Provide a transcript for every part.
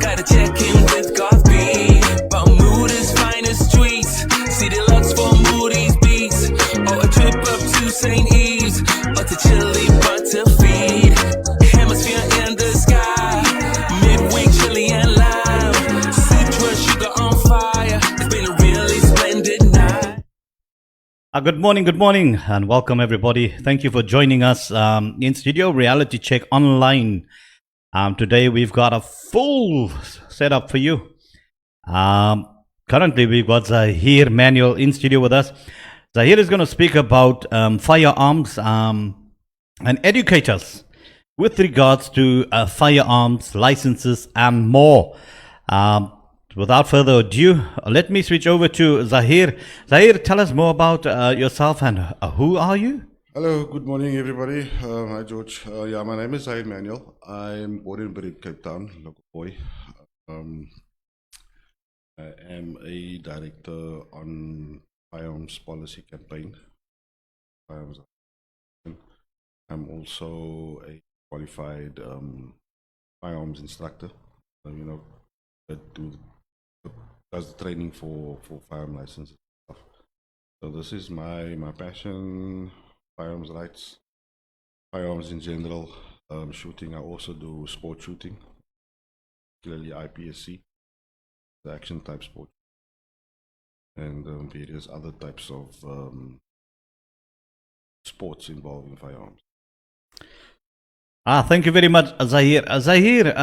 Gotta check in with Garth B. Bermuda's finest streets. See the lux for Moody's beats. Or a trip up to St. Eve's. Or to Chile butter feed. Hemisphere in the sky. Midweek chili and lime. Citra sugar on fire. It's been a really splendid night. Good morning, and welcome everybody. Thank you for joining us in Studio Reality Check Online. Today we've got a full setup for you. Currently we've got Zahir Manuel in studio with us. Zahir is going to speak about firearms and educate us with regards to firearms, licenses and more. Without further ado, let me switch over to Zahir. Zahir, tell us more about yourself and who are you? Hello, good morning everybody. Hi George. My name is Zahir Manuel. I'm born and bred in Cape Town, local boy. I am a director on firearms policy campaign. I'm also a qualified firearms instructor. That does the training for firearm licenses and stuff. So this is my passion. Firearms rights, firearms in general, shooting. I also do sport shooting, particularly IPSC, the action type sport, and various other types of sports involving firearms. Thank you very much, Zahir. Zahir,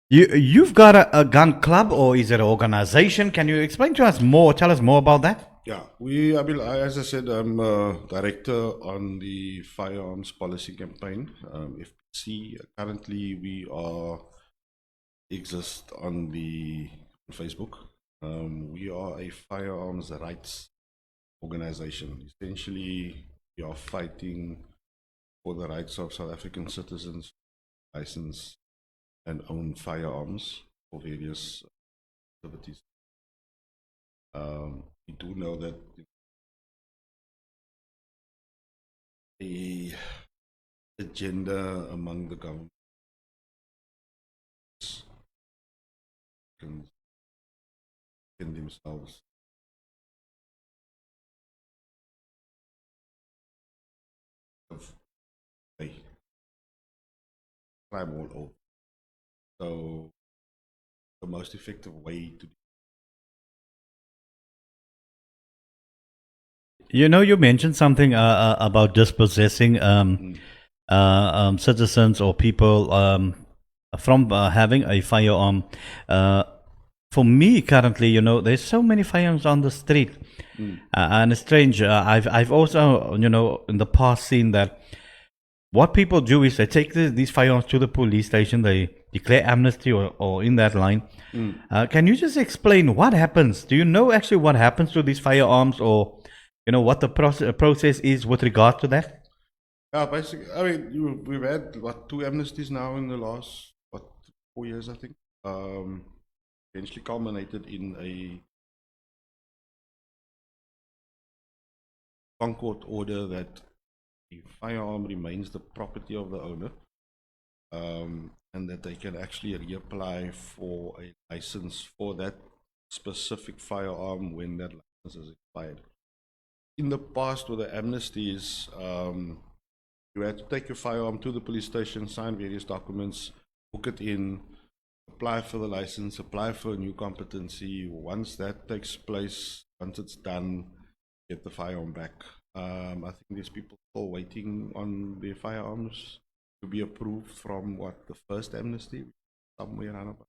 you've got a gun club, or is it an organization? Can you explain to us more? Tell us more about that. Yeah, as I said, I'm a director on the firearms policy campaign, FPC. Currently, we exist on Facebook. We are a firearms rights organization. Essentially, we are fighting for the rights of South African citizens to license and own firearms for various activities. We do know that the agenda among the government can themselves of a crime all over. So the most effective way to You mentioned something about dispossessing citizens or people from having a firearm. For me, currently, there's so many firearms on the street, and it's strange. I've also, in the past seen that what people do is they take these firearms to the police station, they declare amnesty or in that line. Can you just explain what happens? Do you know actually what happens to these firearms, or what the process is with regard to that? Yeah, basically, we've had 2 amnesties now in the last 4 years, I think. Eventually culminated in a Concord order that the firearm remains the property of the owner, and that they can actually reapply for a license for that specific firearm when that license is expired. In the past, with the amnesties, you had to take your firearm to the police station, sign various documents, book it in, apply for the license, apply for a new competency. Once that takes place, once it's done, get the firearm back. I think there's people still waiting on their firearms to be approved from the first amnesty, somewhere around about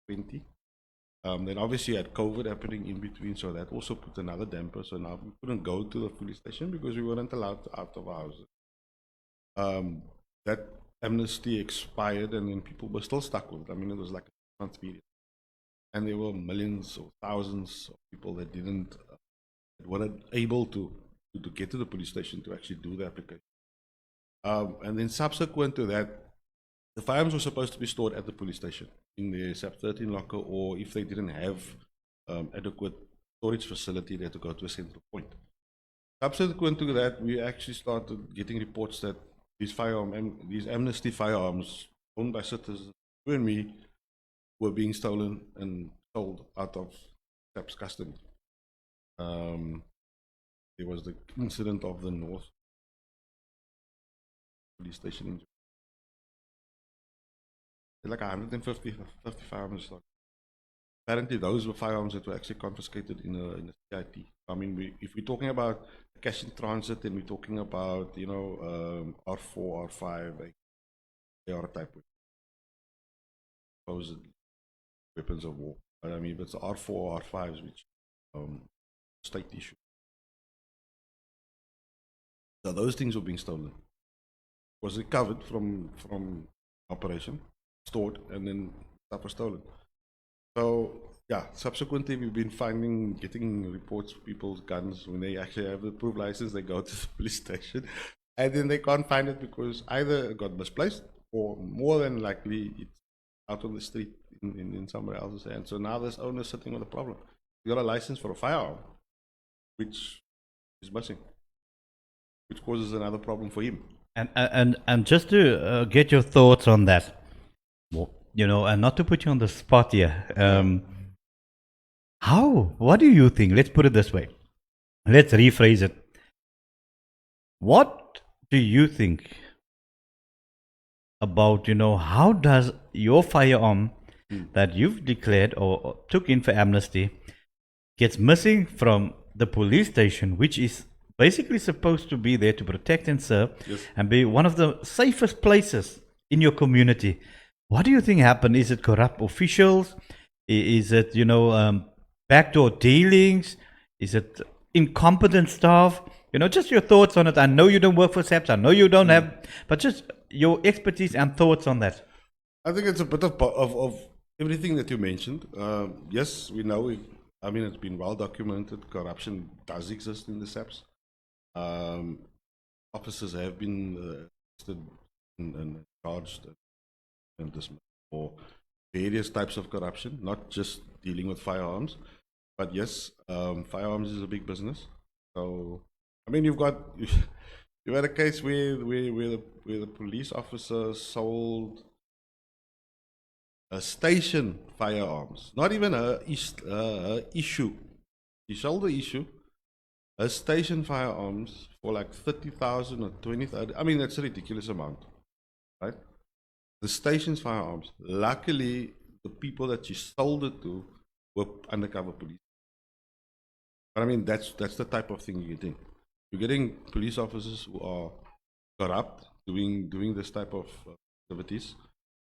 20. Then obviously you had COVID happening in between, so that also put another damper. So now we couldn't go to the police station because we weren't allowed out of our houses. That amnesty expired, and then people were still stuck with it. It was like a month period, and there were millions or thousands of people that weren't able to get to the police station to actually do the application. And then subsequent to that, the firearms were supposed to be stored at the police station in the SAP 13 locker, or if they didn't have adequate storage facility, they had to go to a central point. Subsequent to that, we actually started getting reports that these amnesty firearms owned by citizens you and me, were being stolen and sold out of SAP's custody. There was the incident of the North police station in like 150 firearms. Apparently, those were firearms that were actually confiscated in a CIT. I mean, if we're talking about cash in transit, and we're talking about R4, R5, AR type supposed weapons of war. But I mean, if it's the R4, R5s, which state issue. So those things were being stolen. Was recovered from operation, stored, and then stuff was stolen. So yeah, subsequently we've been getting reports of people's guns when they actually have the approved license. They go to the police station, and then they can't find it because either it got misplaced or more than likely it's out on the street in somewhere else's hand. So now this owner's sitting with a problem. You got a license for a firearm, which is missing, which causes another problem for him. And just to get your thoughts on that, and not to put you on the spot here, what do you think? Let's put it this way. Let's rephrase it. What do you think about, how does your firearm that you've declared or took in for amnesty gets missing from the police station, which is basically supposed to be there to protect and serve, yes, and be one of the safest places in your community? What do you think happened? Is it corrupt officials? Is it, backdoor dealings? Is it incompetent staff? Just your thoughts on it. I know you don't work for SAPS. I know you don't have, but just your expertise and thoughts on that. I think it's a bit of everything that you mentioned. Yes, we know. It's been well documented. Corruption does exist in the SAPS. Officers have been arrested and charged and dismissed for various types of corruption, not just dealing with firearms. But yes, firearms is a big business. So, you've had a case where the police officer sold a station firearms, not even a issue. He sold the issue, a station firearms for like 30,000 or 20,000. That's a ridiculous amount, right? The station's firearms. Luckily, the people that she sold it to were undercover police. But that's the type of thing you're getting. You're getting police officers who are corrupt, doing this type of activities,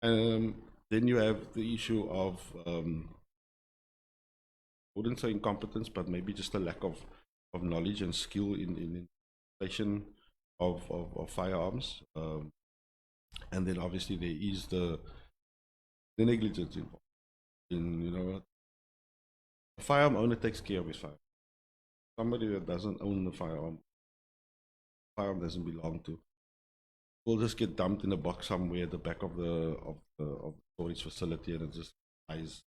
and then you have the issue of I wouldn't say incompetence, but maybe just a lack of knowledge and skill in station of firearms. And then obviously there is the negligence involved. A firearm owner takes care of his firearm. Somebody that doesn't own the firearm doesn't belong to, will just get dumped in a box somewhere at the back of the storage facility, and it just dies.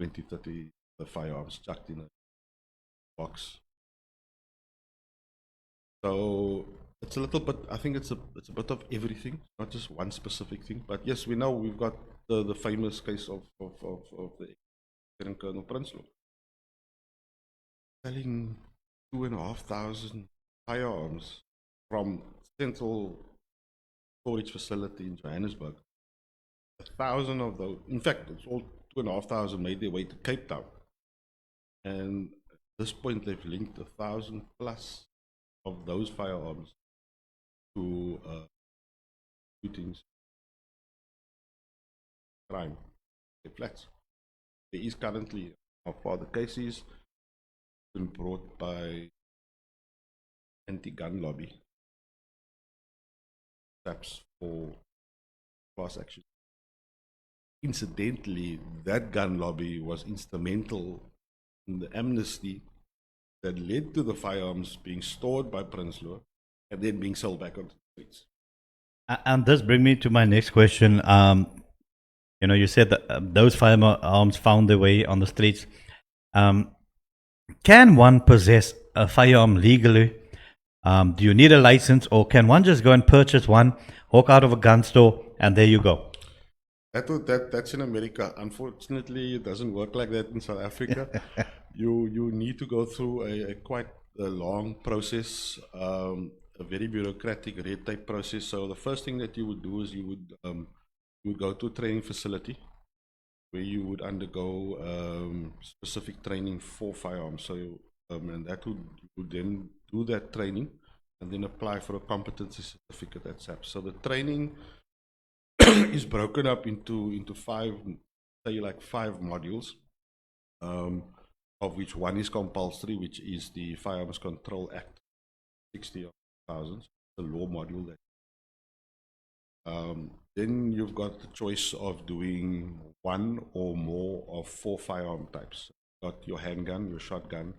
20-30 the firearms chucked in a box. So it's a little bit. I think it's a bit of everything, not just one specific thing. But yes, we know we've got the famous case of the Colonel Prinsloo selling 2,500 firearms from central storage facility in Johannesburg. 1,000 of those, in fact, it's all 2,500 made their way to Cape Town, and at this point they've linked 1,000 plus of those firearms to shootings, crime, flats. There is currently, how far the case is, been brought by anti-gun lobby, perhaps for class action. Incidentally, that gun lobby was instrumental in the amnesty that led to the firearms being stored by Prinsloo and then being sold back on the streets. And this brings me to my next question. You said that those firearms found their way on the streets. Can one possess a firearm legally Do you need a license, or can one just go and purchase one, walk out of a gun store, and there you go? That's in America. Unfortunately, it doesn't work like that in South Africa. You need to go through a quite a long process, a very bureaucratic red tape process. So the first thing that you would do is you would go to a training facility where you would undergo specific training for firearms. So and that would then do that training and then apply for a competency certificate at SAP. So the training is broken up into five, say like 5 modules, of which one is compulsory, which is the Firearms Control Act 60 of 2000, the law module. Then you've got the choice of doing one or more of 4 firearm types. You've got your handgun, your shotgun,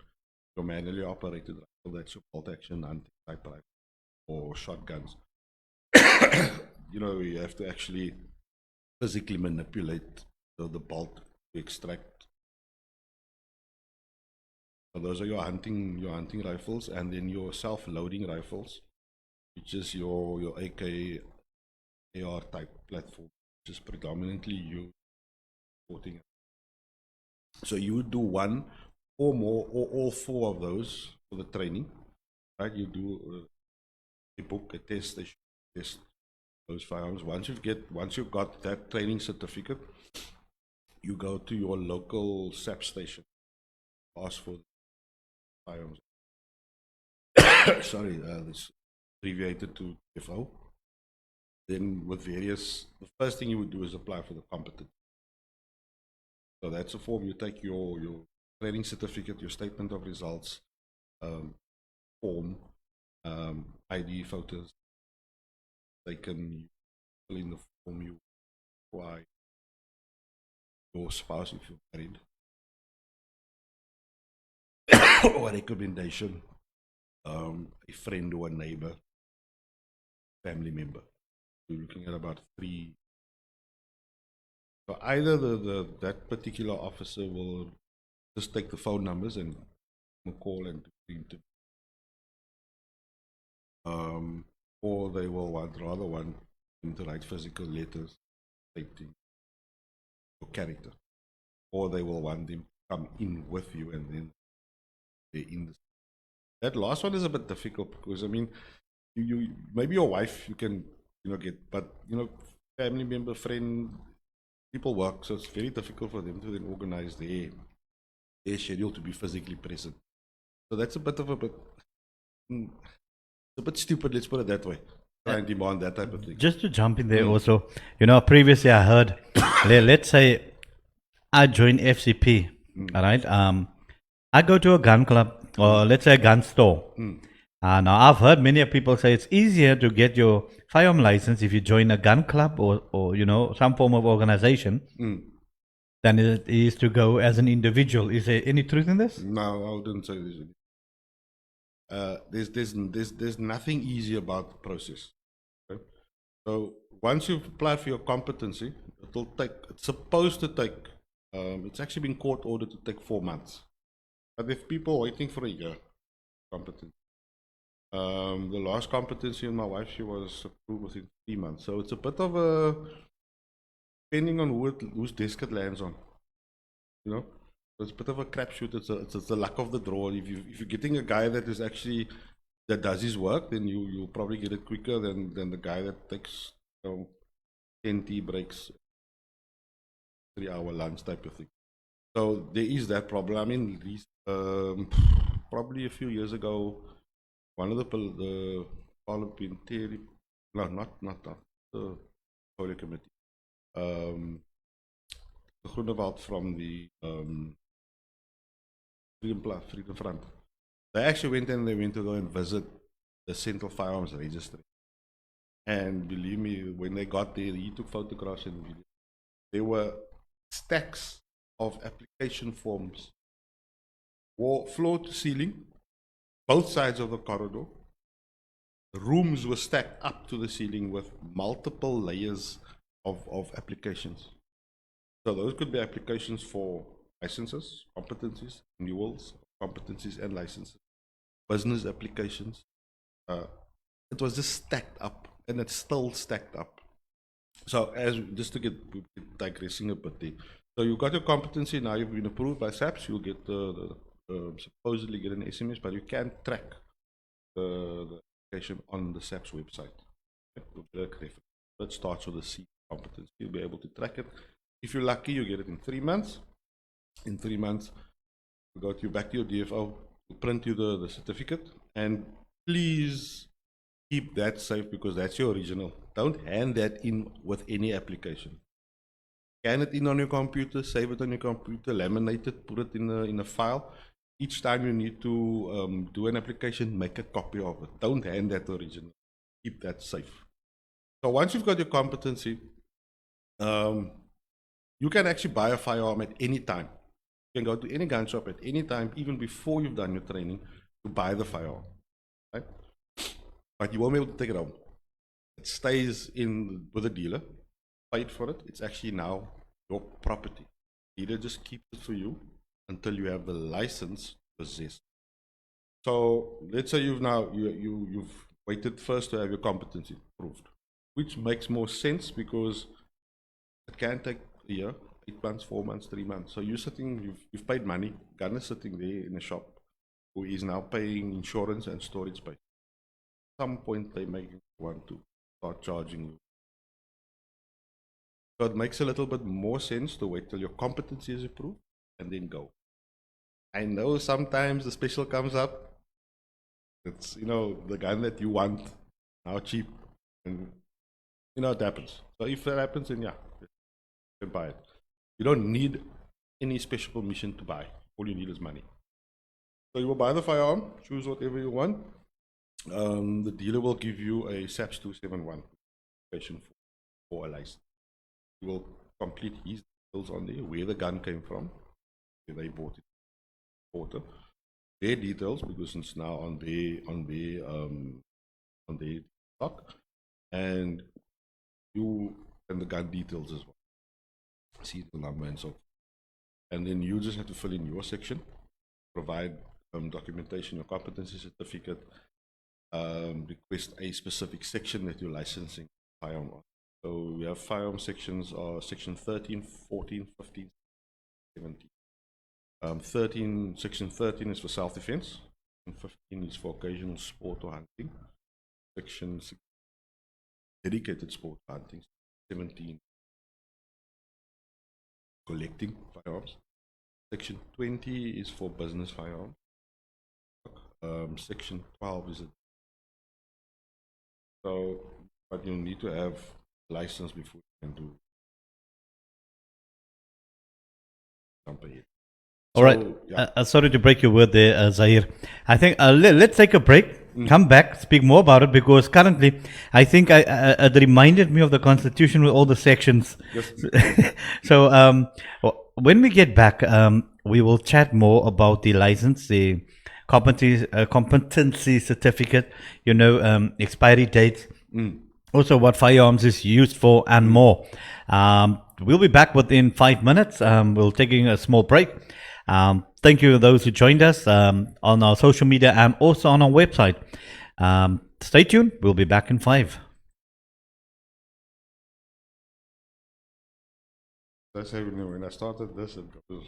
your manually operated rifle, that's your bolt action anti-type rifle, or shotguns. You have to actually physically manipulate the bolt to extract. So those are your hunting rifles, and then your self-loading rifles, which is your AK AR type platform, which is predominantly used for sporting. So you would do one or more or all 4 of those for the training, right? You do a book, a test, a test those firearms. Once you've got that training certificate, you go to your local SAP station, ask for firearms. Sorry, this abbreviated to FO. Then with the first thing you would do is apply for the competency. So that's a form. You take your training certificate, your statement of results, form, ID photos. They can fill in the form you require your spouse if you're married, or a recommendation, a friend or a neighbor, family member. You're looking at about 3. So either that particular officer will just take the phone numbers and call and do, or they will rather want them to write physical letters stating your character, or they will want them to come in with you and then they're in the. That last one is a bit difficult because I mean, you maybe your wife you can get, but family member, friend, people work, so it's very difficult for them to then organize their schedule to be physically present. So that's a bit it's a bit stupid, let's put it that way. Try and demand that type of thing. Just to jump in there also, previously I heard, let's say I join FCP, all right? I go to a gun club, or let's say a gun store. Now I've heard many people say it's easier to get your firearm license if you join a gun club or some form of organization than it is to go as an individual. Is there any truth in this? No, I wouldn't say there's there's nothing easy about the process. Okay? So once you've applied for your competency, it's supposed to take, it's actually been court ordered to take 4 months. But if people waiting for a year, competency. The last competency in my wife, she was approved within 3 months. So it's a bit of a, depending on whose desk it lands on, So it's a bit of a crapshoot. It's the luck of the draw. If you're getting a guy that does his work, then you'll probably get it quicker than the guy that takes 10 tea breaks, 3-hour lunch type of thing. So there is that problem. I mean, probably a few years ago, one of the parliamentary, not the Holy Committee, the Groenewald from the Freedom Front, they actually went to go and visit the Central Firearms Registry. And believe me, when they got there, he took photographs and videos. There were stacks of application forms, floor to ceiling, both sides of the corridor. The rooms were stacked up to the ceiling with multiple layers of applications. So those could be applications for licenses, competencies, renewals, competencies and licenses, business applications, uh, it was just stacked up, and it's still stacked up. So as just to get digressing a bit there. So you got your competency now. You've been approved by SAPS. You'll get supposedly get an SMS, but you can track the application on the SAPS website. That starts with the C competency. You'll be able to track it. If you're lucky, you get it in 3 months. In 3 months, you go to back to your DFO, print you the certificate, and please keep that safe because that's your original. Don't hand that in with any application. Scan it in on your computer, save it on your computer, laminate it, put it in a file. Each time you need to do an application, make a copy of it. Don't hand that original. Keep that safe. So once you've got your competency, you can actually buy a firearm at any time. You can go to any gun shop at any time, even before you've done your training, to buy the firearm. Right? But you won't be able to take it home. It stays in with the dealer, paid for it. It's actually now your property. The dealer just keeps it for you until you have the license to possess. So let's say you've waited first to have your competency proved, which makes more sense because it can take a year, 8 months, 4 months, 3 months. So you're sitting, you've paid money, gun is sitting there in a shop who is now paying insurance and storage space. At some point they may want to start charging you. So it makes a little bit more sense to wait till your competency is approved and then go. I know sometimes the special comes up. It's, the gun that you want, now cheap. And, it happens. So if that happens, then yeah, you can buy it. You don't need any special permission to buy. All you need is money. So you will buy the firearm, choose whatever you want. The dealer will give you a SAPS 271 application for a license. He will complete his details on there, where the gun came from, where they bought it, their details, because it's now on their stock, and the gun details as well, see the number and so forth. And then you just have to fill in your section, provide documentation, your competency certificate, request a specific section that you're licensing firearm on. So we have firearm sections are section 13, 14, 15, 17. Section 13 is for self-defense, and 15 is for occasional sport or hunting. Section 16, dedicated sport hunting. 17, collecting firearms. Section 20 is for business firearms. Section 12 is but you need to have license before you can do something. All right. Yeah. Sorry to break your word there, Zahir. I think let's take a break, come back, speak more about it, because currently I think it reminded me of the Constitution with all the sections. Yes. So when we get back, we will chat more about the license, the competency certificate, expiry dates, also what firearms is used for, and more. We'll be back within 5 minutes. We're taking a small break. Thank you to those who joined us on our social media and also on our website. Stay tuned. We'll be back in 5. That's how when I started this, it was